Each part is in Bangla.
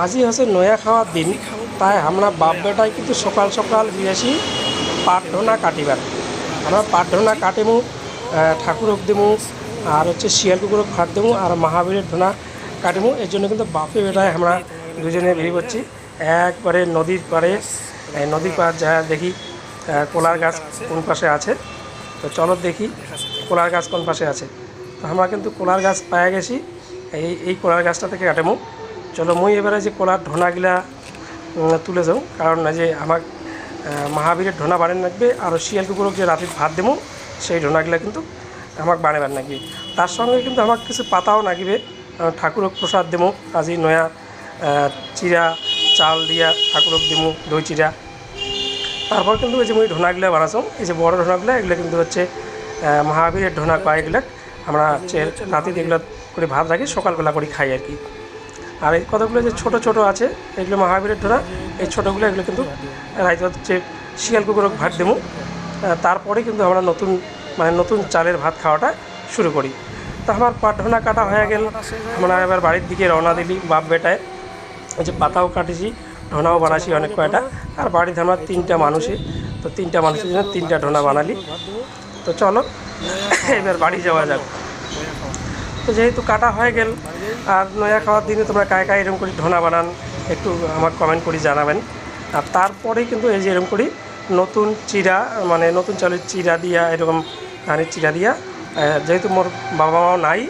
আজি হচ্ছে নয়া খাওয়ার দিন, তাই আমরা বাপ বেটায় কিন্তু সকাল সকাল গিয়েছি পাঠঢোনা কাটিবার। আমরা পাঠঢোনা কাটিমু, ঠাকুরক দিমু, আর হচ্ছে শিয়াল কুকুরক ভাত দেবো, আর মহাবীরের ঢোনা কাটিমু। এর জন্য কিন্তু বাপে বেটায় আমরা দুজনে বেরিয়ে পড়ছি একবারে নদীর পাড়ে। নদীর পাড় যা দেখি কলার গাছ কোন পাশে আছে, তো চলো দেখি কলার গাছ কোন পাশে আছে। তো আমরা কিন্তু কলার গাছ পায়ে গেছি, এই কলার গাছটা থেকে কাটেমু। চলো মুই এবারে যে কলার ঢোনাগুলা তুলে যাও, কারণ যে আমার মহাবীরের ঢোনা বানান লাগবে, আর শিয়াল কুকুরক যে রাতে ভাত দেবো সেই ঢোনাগুলা কিন্তু আমাকে বানাবার লাগবে। তার সঙ্গে কিন্তু আমার কিছু পাতাও লাগিবে, ঠাকুরক প্রসাদ দেবো। আজি নয়া চিরা চাল দিয়া ঠাকুরক দেবো, দই চিরা। তারপর কিন্তু এই যে মুই ঢোনাগুলা বানাচ্ছ, এই যে বড় ঢোনাগুলা, এগুলো কিন্তু হচ্ছে মহাবীরের ঢোনা কয়, এগুলো আমরা হচ্ছে রাতে এগুলো করে ভাত রাখি, সকালবেলা করে খাই আর কি। আর এই কতগুলো যে ছোটো ছোটো আছে, এগুলো মহাবীরের ঢোনা। এই ছোটোগুলো এগুলো কিন্তু রাইতে হচ্ছে শিয়াল কুকুরক ভাত দেবো। তারপরে কিন্তু আমরা নতুন চালের ভাত খাওয়াটা শুরু করি। তো আমার পাঠঢোনা কাটা হয়ে গেল, আমরা এবার বাড়ির দিকে রওনা দিলি বাপ বেটায়। ওই যে পাতাও কাটেছি, ঢোনাও বানাইছি অনেক কয়টা। আর বাড়িতে আমরা 3টা মানুষই, তো 3টা মানুষের জন্য 3টা ঢোনা বানালি। তো চলো এবার বাড়ি যাওয়া যাক। তো যেহেতু কাটা হয়ে গেল, আর নয়া খাওয়ার দিনে তোমরা কায় কায় এরকম করি ঢোনা বানান একটু আমার কমেন্ট করে জানাবেন। আর তারপরেই কিন্তু এই যে এরকম করি নতুন চিরা, নতুন চালের চিরা দিয়া, এরকম ধানের চিরা দিয়া, যেহেতু মোর বাবা মাও নাই,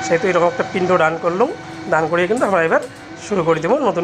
সেহেতু এরকম একটা পিণ্ড দান করলাম। দান করিয়ে কিন্তু আমরা এবার শুরু করে দেবো নতুন।